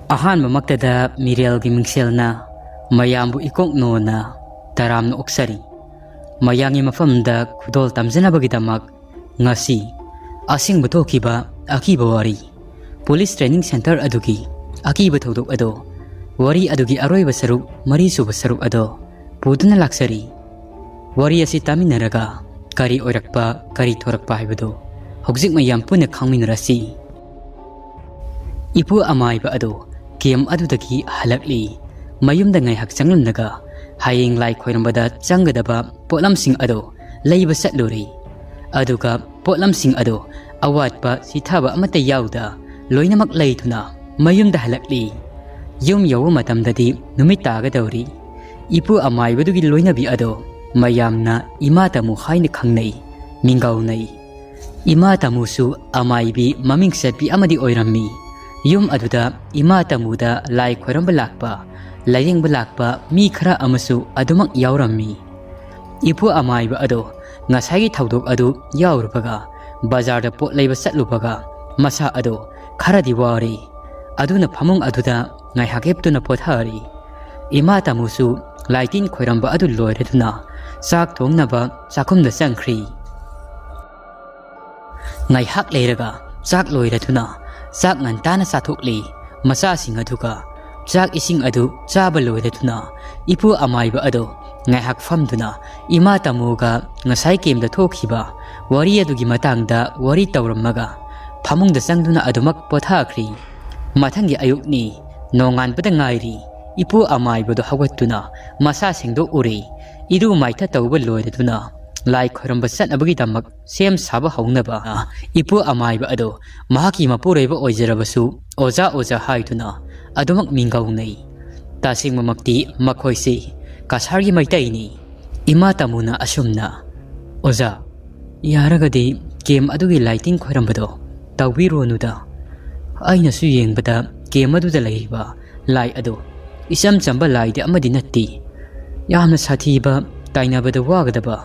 Ahan mamaktada Meerel gi Mingsel na mayambu ikok no na taram no oksari mayangi mafamda khudol tamjana bagidamak ngasi Asengba thokhiba akiba wari police training center adugi akiba thoudok ado wari adugi aroiba saruk mari suba saruk ado puduna laksari wari asi taminaraga kari oirakpa kari thorakpa haibado hojik mayam puna khangminarasi ipu amaiba ado kem adudagi halakli mayumda ngai hak changlamnaga hayeng lai khoirambada changadaba potlamsing ado leiba satluri aduga potlamsing ado awatpa sithaba amata yauda loinamak leithuna mayumda halakli yum yawu matamdadi numit tagadawri ipu amaibadugi loinabi ado mayamna imatamu haina khangnei mingaunai imatamusu amaibi maming satpi amadi oirammi yum aduda imatamuda lai khoiramba lakpa layengba lakpa mi khara amasu adumak yaurammi ipu amaiba ado ngasagi thoudok adu yaurbaga bazar da pot leiba satlubaga masa ado kharadi wari aduna phamung aduda ngai hakeptuna pothari imatamusu laitin khoiramba adu loireduna sak thongnaba sakumda sangkhri ngai hak leiraga sak loireduna sak ngantana sathokli masa sing aduga sak ising adu chaba loireduna ipu amaiba ado ngai hak famduna imatamuga ngasai kemda thokhiba wari adugi matangda wari tawrammaga phamungda sangduna adumak pothakhri mathangi ayukni nongan pada ngairi ipu amaibado hawatuna masa sengdo uri iru maitha tawba loireduna lai khoramba satnabagi damak sem saba haunaba ipu amaiba ado mahaki mapureiba oijarabasu oja haituna adumak mingaunai tasingmamakti makhoisi kasargi maitaini imatamuna asumna oja yaragadi game adugi lighting khorambado tawbironuda aina su yengbada game aduda leiba lai ado isam chamba laide amadi natti yamna sathiba tainabada wagadaba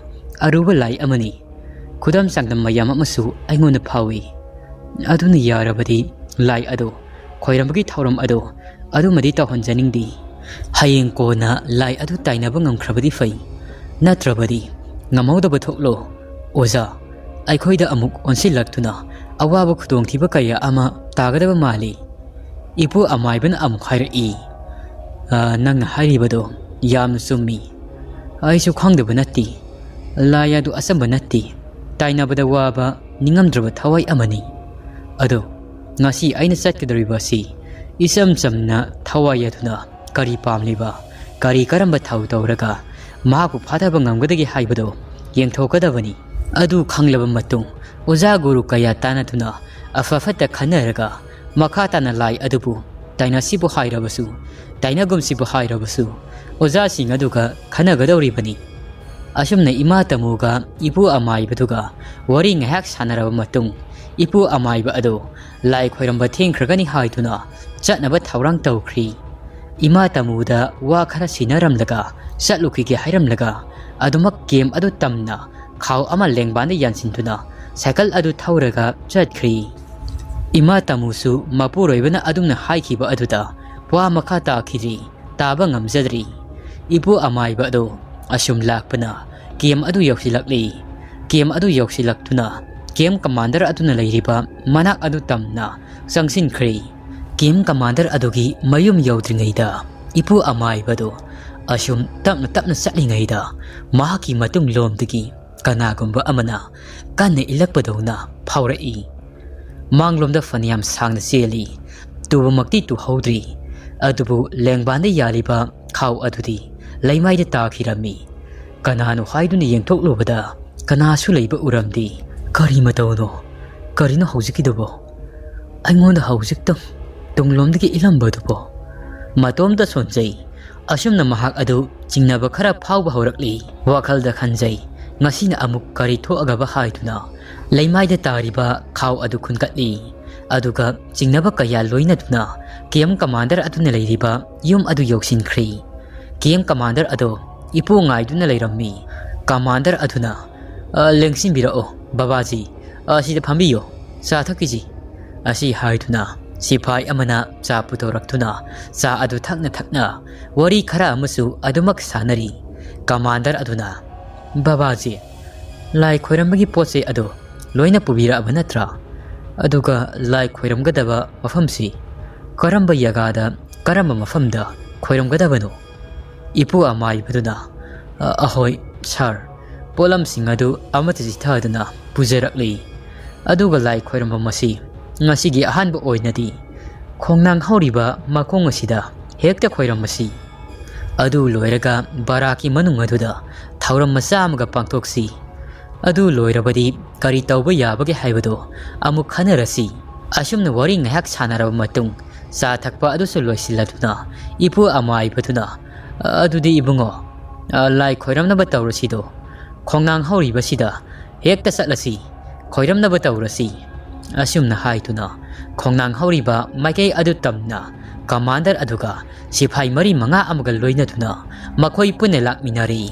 aruba lai amani khudam sangdam mayam amasu aingona phawi aduna yarabadi lai ado khoirambagi thauram ado adumadi tawhanjaningdi hayeng kona lai adu tainaba ngamkhrabadi fai natrabadi ngamawdaba thoklo oza aikhoida amuk onsilaktuna awaba khudongthiba kaya ama tagadaba mali ipu amaiban amuk hairi nang hairibado yamna summi aisu khangdaba natti lai adu asamba natti tainabada waba ningamdraba thawai amani ado ngasi aina satkadariba si isam chamna thawai aduna kari pamliba kari karamba thau tawraga mahaku phathaba ngamgadagi haibado yengthokadabani adu khanglaba matung oja guru kaya tanatuna afafata khanaraga makha tana lai adubu tainasibu hairabasu tainagumsibu hairabasu oja sing aduga khanagadawribani asumna imatamuga ipu amaibaduga wari ngahak sanaraba matung ipu amaiba ado lai khoiramba thengkhragani haituna chatnaba thaurang tawkhri imatamuda wa khara sinaramlaga satlukige hairamlaga adumak game adu tamna khaw ama lengbana yansintuna cycle adu thauraga chatkhri imatamusu mapuroibana adumna haikhiba aduda wa makha takhiri taba ngamjadri ipu amaiba ado asum lakpana game adu yoksilakli game adu yoksilaktuna game commander aduna leiriba manak adu tamna sangsin khri game commander adugi mayum yawdringaida ipu amaibado asum tapna satlingaida mahaki matung lomdagi kanagumba amana kanne ilakpadona phaurai manglomda faniam sangna seli tubumakti tu haudri adubu lengbanda yaliba khaw adudi leimaida takhirami kananu haiduna yengthoklubada kanasu leiba uramdi kari matawno karino haujikidubo aingonda haujiktam tunglomdagi ilambadubo matomda sonjai asumna mahak adu jingnaba khara phawba haurakli wakhalda khanjai ngasina amuk kari thoagaba haiduna leimaida tariba khaw adu khunkatli aduga jingnaba kaya loinaduna kem commander aduna leiriba yum adu yoksinkhri kem commander ado ipu ngaiduna leirammi commander aduna lengsin birao babaji asida phambiyo sa thakiji asi haiduna Sipai amana cha putoraktuna cha adu thakna wari khara amasu adumak sanari commander aduna babaji lai khoirambagi poche adu loina pubira abanatra aduga lai khoiramgadaba mafamsi karamba yagada karamba mafamda khoiramgadabano ipu amai baduna ahoi sir polam singadu amati jithaduna pujarakli aduga lai khoiramba masi ngasigi ahanba oinadi khongnang hauriba makong asida hekta khoiram masi adu loiraga baraki manung aduda thauram macha amaga pangthoksi adu loirabadi kari tauba yabage haibado amuk khanarasi asumna wari ngahak sanaraba matung sa thakpa adu so loisiladuna ipu amai baduna adudi ibungo lai khoiramna ba tawrasido khongnang hauriba sida hekta satlasi khoiramna ba tawrasi asumna haituna khongnang hauriba maikei adu tamna commander aduga sipai mari manga amaga loinaduna makhoi pune lakminari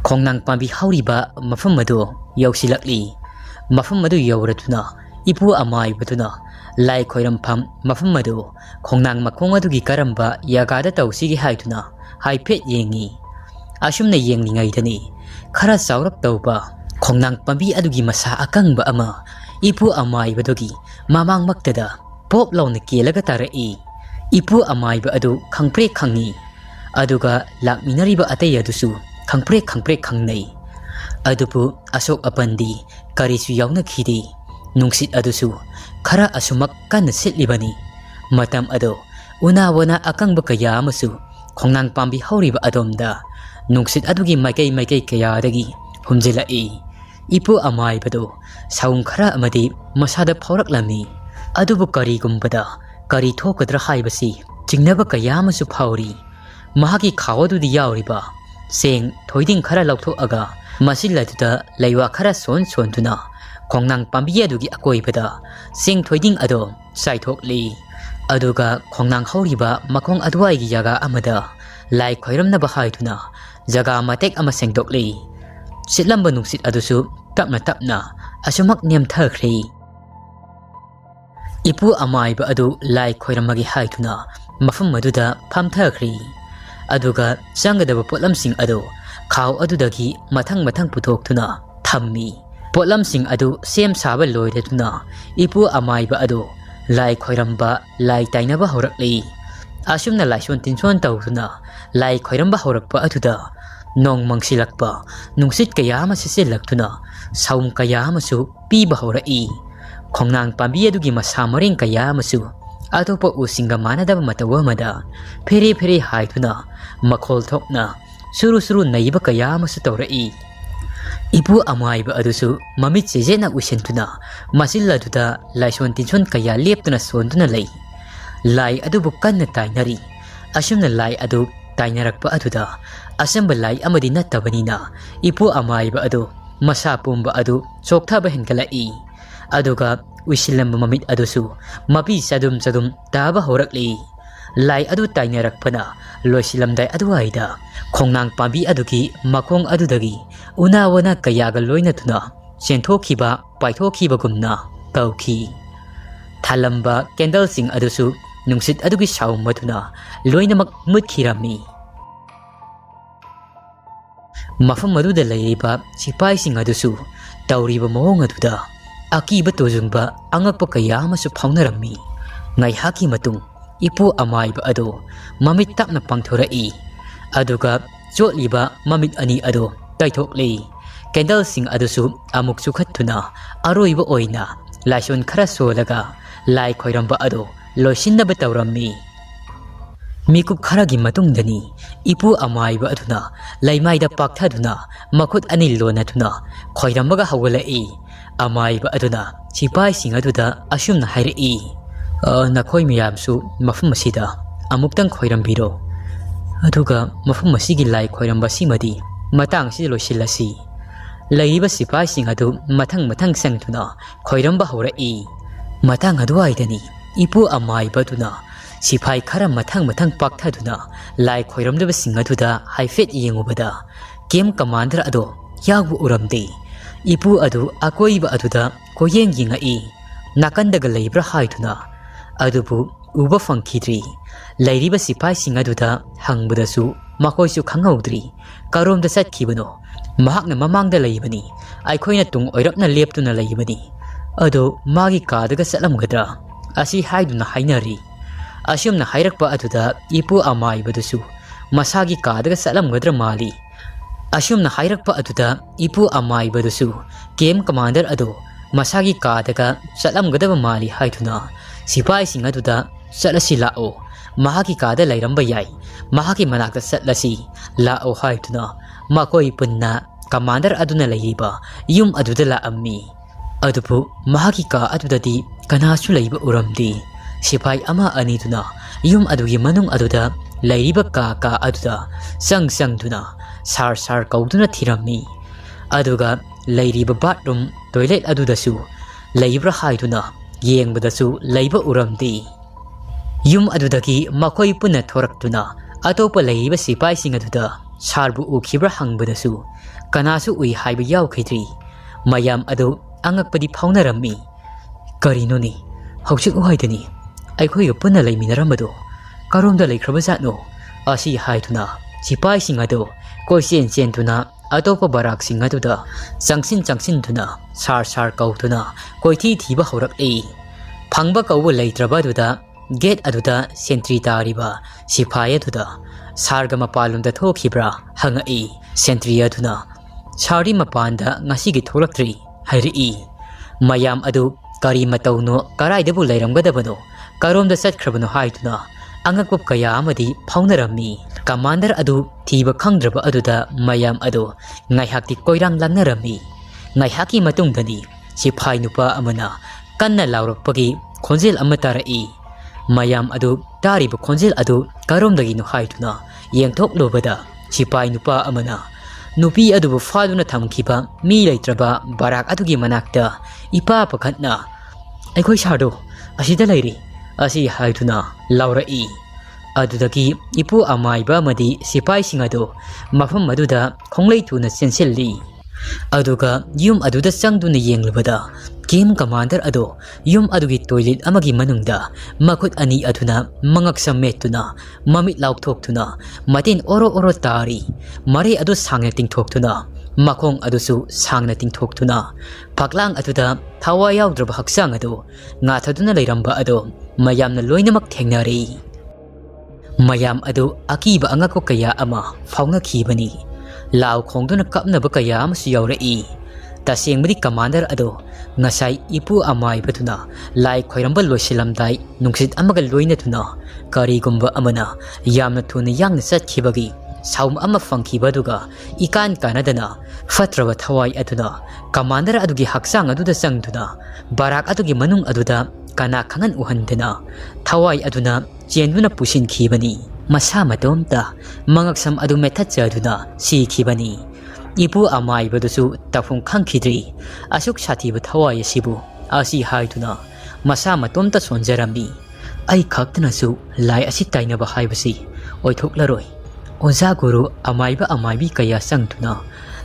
khongnang pambi hauriba mafam adu yausilakli mafam adu yauratuna ipu amai baduna lai khoiram pham mafam adu khongnang makhong adugi karamba yagada tawsigi haituna haipet yengi asumna yenglingai dani khara saurap tawba khongnang pambi adugi masa akangba ama ipu amai badogi mamang maktada pop launa kelaga tarai ipu amai ba adu khangpre khangi aduga lakminari ba atay adusu khangpre khangnai adupu asok apandi karisu yauna khidi nungsit adusu khara asumak kan sitlibani matam ado una wana akangba kaya amasu khongnang pambi hauriba adomda nungsit adugi maikei kaya dagi humjilai ipu amai bado saung khara amadi masada phaurak lami adubu kari gumbada kari thokadra haibasi jingnaba kaya amasu phauri mahagi khawadu di yauriba seng thoiding khara lautho aga masiladuda leiwa khara son tuna khongnang pambi adugi akoibada seng thoiding ado saithokli aduga khongnang hauriba makhong adwai gi jaga amada lai khoiramna ba haituna jaga matek ama sengdokli sitlamba nungsit adusu tapna asumak niam thakri ipu amai ba adu lai khoiramagi haituna mafam maduda pham thakri aduga changadaba potlamsing adu khaw adudagi mathang puthokthuna thammi potlamsing adu sem saba loiratuna ipu amai ba adu lai khoiramba lai tainaba horakli asumna laison tinson tawtuna lai khoiramba horakpa aduda nong mangsilakpa nungsit kaya ama sisilakthuna saum kaya amasu piba horai khongnang pambi adugi masa maring kaya amasu atopa usinga manadaba matawa mada fere haithuna makhol thokna suru naiba kaya amasu tawrai ipu amaiba adusu mamit sejena usentuna masilladuda laison tinson kaya leptuna sonduna lei lai adubu kanna tainari asumna lai adu tainarakpa aduda asamba lai amadi nattabanina ipu amaiba adu masa pumba adu chokthaba henkalai aduga usilamba mamit adusu mapi sadum taba horakli lai adu tainarakpana loisilamdai aduaida khongnang pambi adugi makhong adudagi unawana kayaga loina tuna senthokhiba paithokhiba gumna tawki thalamba candle sing adusu nungsit adugi saum maduna loinamak mutkhirami mafam aduda laiba sipai sing adusu tawriba mawong aduda akiba tozungba angakpa kaya amasu phaunarami ngai haki matung ipu amaiba ado mamit tapna pangthorai aduga chotliba mamit ani ado taithokli candle sing adusu amuk sukhattuna aroiba oina laison khara solaga lai khoiramba ado loisinaba tawrammi mikuk kharagi matungdani ipu amaiba aduna laimaida pakthaduna makhut ani lonathuna khoirambaga hawalai amaiba aduna sipai sing aduda asumna hairai nakhoi miyamsu mafum asida amuktang khoirambiro aduga mafum asigi lai khoiramba simadi matang si loisilasi laiba sipai sing adu mathang sangthuna khoiramba hawrai matang aduaidani ipu amaiba aduna sipai khara mathang pakthaduna lai khoiramdaba sing aduda haifet yengubada kem commander ado yagu uramde ipu adu akoiba aduda koyeng yingai nakandaga leibra haiduna adubu uba fangkhidri leiriba sipai sing aduda hangbudasu makoisu khanghaudri karomda satkibano mahakna mamangda leibani aikhoina tung oirapna leptuna leibani ado magi kadaga salamgadra asi haiduna hainari asumna hairakpa aduda ipu amaibadusu masagi kadaga salamgadra mali asumna hairakpa aduda ipu amaibadusu game commander ado masagi kadaga salamgadaba mali haiduna sipai sing aduda satlasi lao mahaki kada lairamba yai mahaki manakta satlasi lao haiduna makoi punna commander aduna laiba yum aduda la ammi adupu mahaki ka adudadi kanasu laiba uramdi sipai ama aniduna yum adugi manung aduda lairiba ka aduda sang duna sar kauduna thirammi aduga lairiba bathroom toilet adudasu laibra haiduna yengbadasu laiba uramdi yum adudagi makoi punna thoraktuna atopa laiba sipai sing aduda sarbu ukhibra hangbadasu kanasu ui haiba yaukhaidri mayam adu angakpadi phaunarammi karinoni hauchik uhaidani aikhoi punna laiminarambado karomda laikhrabajatno asi haiduna sipai sing adu koisen chentuna atopa barak sing aduda changsin duna sar kautuna koithi thiba horakli phangba kauba leitraba aduda gate aduda sentry tariba sipai aduda sarga mapalumda thokibra hangai sentry aduna sari mapanda ngasigi tholaktri hairi mayam adu kari matauno karaidabu lairamgadabano karomda satkrabano haiduna angakpap kaya amadi phaunarammi commander adu thiba khangdraba aduda mayam adu ngaihakti koirang langnarami ngaihaki matungdani sipai nupa amana kanna laurakpagi khonjel amatarai mayam adu tariba khonjel adu karomdagi no haiduna yengthok lobada sipai nupa amana nupi adubu faduna thamkhiba mi leitraba barak adugi manakta ipa pakhatna aikhoi sardo asida leiri asi haiduna laurai adudagi ipu amaiba madi sipai singado mafam maduda khonglei tuna senselli aduga yum aduda sangduna yenglubada game commander ado yum adugi toilet amagi manungda makut ani aduna mangak sametuna mamit laukthokthuna matin oro tari mare adu sangna tingthokthuna makhong adusu sangna tingthokthuna phaklang aduda thawai yaudrba haksang ado nga thaduna leiramba ado mayamna loinamak thengnari mayam adu akiba angako kaya ama fauna khibani law khongduna kapnaba kaya amasu yaurai tasengmadi commander ado ngasai ipu amai batuna lai khoiramba loisilamdai nungsit amaga loina tuna karigumba amana yamna thuna yangna satkibagi saum ama fangkhiba duga ikan kanadana fatraba thawai aduna commander adugi haksang aduda sangduna barak adugi manung aduda kana khangan uhandana thawai aduna chenduna pusin khibani masa matomta mangaksam adu methatjaduna si khibani ipu amai badusu tafung khangkhidri asuk sathiba thawai asibu asi haiduna masa matomta sonjarami ai khaktanasu lai asi tainaba haibasi oithoklaroi oja guru amaibi kaya sangtuna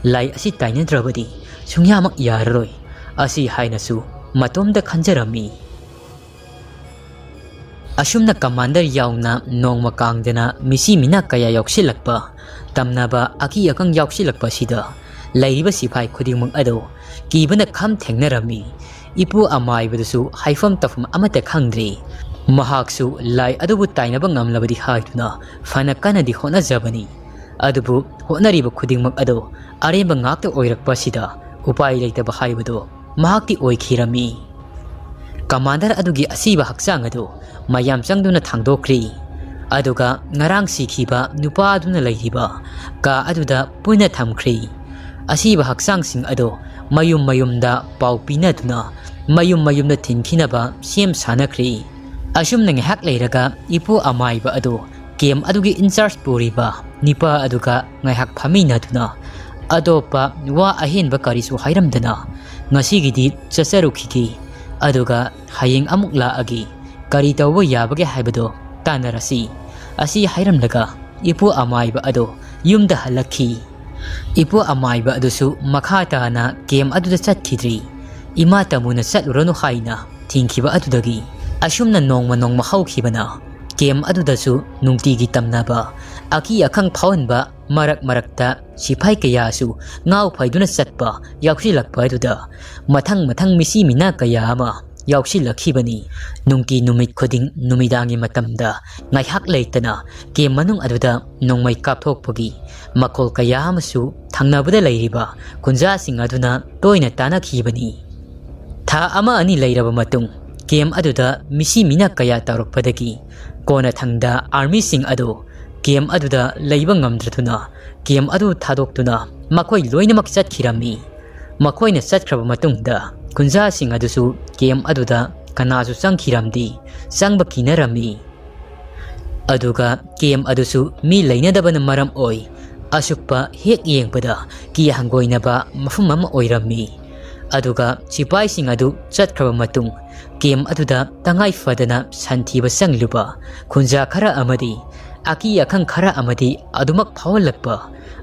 lai asi tainadrabadi sungyamak yararoi asi hainasu matomda khanjarami asumna commander yauna nongma kangdana misi mina kaya yoksilakpa tamnaba aki akang yoksilakpa sida lairiba sipai khudingmang ado kibana kham thengnarami ipu amaibadusu haifam tafam amata khangdri mahaksu lai adubu tainaba ngamlabadi haiduna fana kanadi hona jabani adubu honariba khudingmak ado areba ngakta oirakpa sida upai leitaba haibado mahakti oikhirami commander adugi asiba haksang ado mayam changduna thangdokri aduga ngarang sikhiba nupa aduna leihiba ka aduda puina thamkhri asiba haksang sing ado mayumda pau pinaduna mayumda thinkinaba sem sanakri asumna ngehak leiraga ipu amaiba ado game adugi in charge puriba nipa aduga ngehak phaminaduna adopa wa ahenba karisu hairamdana ngasigidi chasarukhigi aduga hayeng amuk laagi kari tawba yabage haibado tanarasi asi hairamlaga ipu amaiba ado yumda halakhi ipu amaiba adusu makha tana game aduda chathidri ima tamuna chatluranu haina ꯊꯤꯡꯈꯤꯕ ꯑꯗꯨꯗꯒꯤ ꯑꯁꯨꯝꯅ ꯅꯣꯡꯃ ꯍꯧꯈꯤꯕꯅ ꯀꯦꯝ ꯑꯗꯨꯗꯁꯨ ꯅꯨꯡꯇꯤꯒꯤ ꯇꯝꯅꯕ ꯑꯀꯤ ꯑꯈꯪ ꯐꯥꯎꯍꯟꯕ ꯃꯔꯛꯇ ꯁꯤꯐꯥꯏ ꯀꯌꯥꯁꯨ ꯉꯥꯎ ꯐꯩꯗꯨꯅ ꯆꯠꯄ ꯌꯥꯎꯁꯤꯜꯂꯛꯄ ꯑꯗꯨꯗ ꯃꯊꯪ ꯃꯤꯁꯤ ꯃꯤꯅꯥ ꯀꯌꯥ ꯑꯃ ꯌꯥꯎꯁꯤꯜꯂꯛꯈꯤꯕꯅꯤ꯫ ꯅꯨꯃꯤꯠ ꯈꯨꯗꯤꯡ ꯅꯨꯃꯤꯗꯥꯡꯒꯤ ꯃꯇꯝꯗ ꯉꯥꯏꯍꯥꯛ ꯂꯩꯇꯅ ꯀꯦꯝ ꯃꯅꯨꯡ ꯑꯗꯨꯗ ꯅꯣꯡꯃꯩ ꯀꯥꯞꯊꯣꯛꯄꯒꯤ ꯃꯈꯣꯜ ꯀꯌꯥ ꯑꯃꯁꯨ ꯊꯪꯅꯕꯗ ꯂꯩꯔꯤꯕ ꯈꯨꯟꯖꯥꯁꯤꯡ ꯑꯗꯨꯅ ꯇꯣꯏꯅ ꯇꯥꯅꯈꯤꯕꯅꯤ꯫ ꯊꯥ ꯑꯃ ꯑꯅꯤ ꯂꯩꯔꯕ ꯃꯇꯨꯡ ꯀꯦꯝ ꯑꯗꯨꯗ ꯃꯤꯁꯤ ꯃꯤꯅꯥ ꯀꯌꯥ ꯇꯧꯔꯛꯄꯗꯒꯤ ꯀꯣꯟꯅꯊꯪꯗ ꯑꯥꯔꯃꯤꯁꯤꯡ ꯑꯗꯨ ꯀꯦꯝ ꯑꯗꯨꯗ ꯂꯩꯕ ꯉꯝꯗ꯭ꯔꯗꯨꯅ ꯀꯦꯝ ꯑꯗꯨ ꯊꯥꯗꯣꯛꯇꯨꯅ ꯃꯈꯣꯏ ꯂꯣꯏꯅꯃꯛ ꯆꯠꯈꯤꯔꯝꯃꯤ꯫ ꯃꯈꯣꯏꯅ ꯆꯠꯈ꯭ꯔꯕ ꯃꯇꯨꯡꯗ ꯈꯨꯟꯖꯥꯁꯤꯡ ꯑꯗꯨꯁꯨ ꯀꯦꯝ ꯑꯗꯨꯗ ꯀꯅꯥꯁꯨ ꯆꯪꯈꯤꯔꯝꯗꯦ, ꯆꯪꯕ ꯀꯤꯅꯔꯝꯃꯤ꯫ ꯑꯗꯨꯒ ꯀꯦꯝ ꯑꯗꯨꯁꯨ ꯃꯤ ꯂꯩꯅꯗꯕꯅ ꯃꯔꯝ ꯑꯣꯏ ꯑꯁꯨꯛꯄ ꯍꯦꯛ ꯌꯦꯡꯕꯗ ꯀꯤꯍꯪꯒꯣꯏꯅꯕ ꯃꯐꯝ ꯑꯃ ꯑꯣꯏꯔꯝꯃꯤ꯫ ꯑꯗꯨꯒ ꯁꯤꯄꯥꯏꯁꯤꯡ ꯑꯗꯨ ꯆꯠꯈ꯭ꯔꯕ ꯃꯇꯨꯡ ꯀꯦꯝ ꯑꯗꯨꯗ ꯇꯉꯥꯏ ꯐꯗꯅ ꯁꯟꯊꯤꯕ ꯆꯪꯂꯨꯕ ꯈꯨꯟꯖꯥ ꯈꯔ ꯑꯃꯗꯤ ꯑꯀꯤ ꯑꯈꯪ ꯈꯔ ꯑꯃꯗꯤ ꯑꯗꯨꯃꯛ ꯐꯥꯎꯍꯜꯂꯛꯄ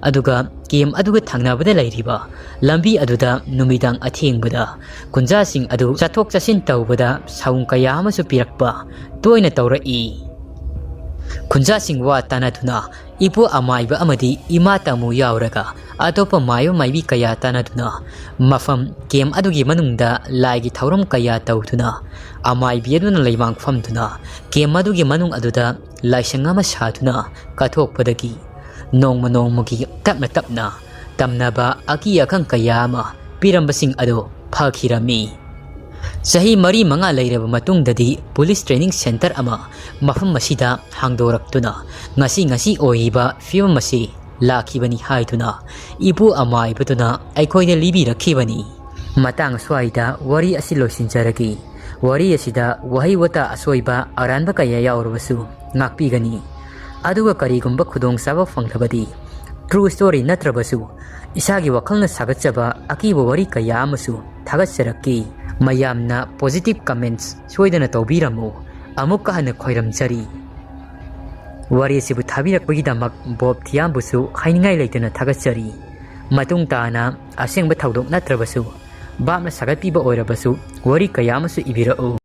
ꯑꯗꯨꯒ ꯀꯦꯝ ꯑꯗꯨꯒ ꯊꯪꯅꯕꯗ ꯂꯩꯔꯤꯕ ꯂꯝꯕꯤ ꯑꯗꯨꯗ ꯅꯨꯃꯤꯗꯥꯡ ꯑꯊꯦꯡꯕꯗ ꯈꯨꯟꯖꯥꯁꯤꯡ ꯑꯗꯨ ꯆꯠꯊꯣꯛ ꯆꯠꯁꯤꯟ ꯇꯧꯕꯗ ꯁꯥꯎꯟ ꯀꯌꯥ ꯑꯃꯁꯨ ꯄꯤꯔꯛꯄ ꯇꯣꯏꯅ ꯇꯧꯔꯛꯏ꯫ ꯈꯨꯟꯖꯥꯁꯤꯡ ꯋꯥ ꯇꯥꯅꯗꯨꯅ ꯏꯄꯨ ꯑꯃꯥꯏꯕ ꯑꯃꯗꯤ ꯏꯃꯥ ꯇꯥꯃꯨ ꯌꯥꯎꯔꯒ ꯑꯇꯣꯞꯄ ꯃꯥꯏꯕ ꯃꯥꯏꯕꯤ ꯀꯌꯥ ꯇꯥꯅꯗꯨꯅ ꯃꯐꯝ ꯀꯦꯝ ꯑꯗꯨꯒꯤ ꯃꯅꯨꯡꯗ ꯂꯥꯏꯒꯤ ꯊꯧꯔꯝ ꯀꯌꯥ ꯇꯧꯗꯨꯅ ꯑꯃꯥꯏꯕꯤ ꯑꯗꯨꯅ ꯂꯩꯃꯥꯡ ꯐꯝꯗꯨꯅ ꯀꯦꯝ ꯑꯗꯨꯒꯤ ꯃꯅꯨꯡ ꯑꯗꯨꯗ ꯂꯥꯏꯁꯪ ꯑꯃ ꯁꯥꯗꯨꯅ ꯀꯠꯊꯣꯛꯄꯗꯒꯤ ꯅꯣꯡꯃꯒꯤ ꯇꯞꯅ ꯇꯝꯅꯕ ꯑꯀꯤ ꯑꯈꯪ ꯀꯌꯥ ꯑꯃ ꯄꯤꯔꯝꯕꯁꯤꯡ ꯑꯗꯨ ꯐꯈꯤꯔꯝꯃꯤ꯫ ꯆꯍꯤ 4-5 ꯂꯩꯔꯕ ꯃꯇꯨꯡꯗꯗꯤ ꯄꯨꯂꯤꯁ ꯇ꯭ꯔꯦꯅꯤꯡ ꯁꯦꯟꯇꯔ ꯑꯃ ꯃꯐꯝ ꯑꯁꯤꯗ ꯍꯥꯡꯗꯣꯔꯛꯇꯨꯅ ꯉꯁꯤ ꯑꯣꯏꯔꯤꯕ ꯐꯤꯕꯝ ꯑꯁꯤ ꯂꯥꯛꯈꯤꯕꯅꯤ ꯍꯥꯏꯗꯨꯅ ꯏꯄꯨ ꯑꯃꯥꯏꯕꯗꯨꯅ ꯑꯩꯈꯣꯏꯗ ꯂꯤꯕꯤꯔꯛꯈꯤꯕꯅꯤ꯫ ꯃꯇꯥꯡ ꯑꯁ꯭ꯋꯥꯏꯗ ꯋꯥꯔꯤ ꯑꯁꯤ ꯂꯣꯏꯁꯤꯟꯖꯔꯒꯦ꯫ ꯋꯥꯔꯤ ꯑꯁꯤꯗ ꯋꯥꯍꯩ ꯋꯥꯇꯥ ꯑꯁꯣꯏꯕ ꯑꯔꯥꯟꯕ ꯀꯌꯥ ꯌꯥꯎꯔꯕꯁꯨ ꯉꯥꯛꯄꯤꯒꯅꯤ꯫ ꯑꯗꯨꯒ ꯀꯔꯤꯒꯨꯝꯕ ꯈꯨꯗꯣꯡꯆꯥꯕ ꯐꯪꯂꯕꯗꯤ ꯇ꯭ꯔꯨ ꯁ꯭ꯇꯣꯔꯤ ꯅꯠꯇ꯭ꯔꯕꯁꯨ ꯏꯁꯥꯒꯤ ꯋꯥꯈꯜꯅ ꯁꯥꯒꯠꯆꯕ ꯑꯀꯤꯕ ꯋꯥꯔꯤ ꯀꯌꯥ ꯑꯃꯁꯨ ꯊꯥꯒꯠꯆꯔꯛꯀꯦ꯫ ꯃꯌꯥꯝꯅ ꯄꯣꯖꯤꯇꯤꯚ ꯀꯃꯦꯟꯠꯁ ꯁꯣꯏꯗꯅ ꯇꯧꯕꯤꯔꯝꯃꯨ꯫ ꯑꯃꯨꯛꯀ ꯍꯟꯅ ꯈꯣꯏꯔꯝꯖꯔꯤ꯫ ꯋꯥꯔꯤ ꯑꯁꯤꯕꯨ ꯊꯥꯕꯤꯔꯛꯄꯒꯤꯗꯃꯛ ꯕꯣꯕ ꯊꯤꯌꯥꯝꯕꯨꯁꯨ ꯍꯥꯏꯅꯤꯡꯉꯥꯏ ꯂꯩꯇꯅ ꯊꯥꯒꯠꯆꯔꯤ꯫ ꯃꯇꯨꯡ ꯇꯥꯅ ꯑꯁꯦꯡꯕ ꯊꯧꯗꯣꯛ ꯅꯠꯇ꯭ꯔꯕꯁꯨ ꯕꯥꯞꯅ ꯁꯥꯒꯠꯄꯤꯕ ꯑꯣꯏꯔꯕꯁꯨ ꯋꯥꯔꯤ ꯀꯌꯥ ꯑꯃꯁꯨ ꯏꯕꯤꯔꯛꯎ꯫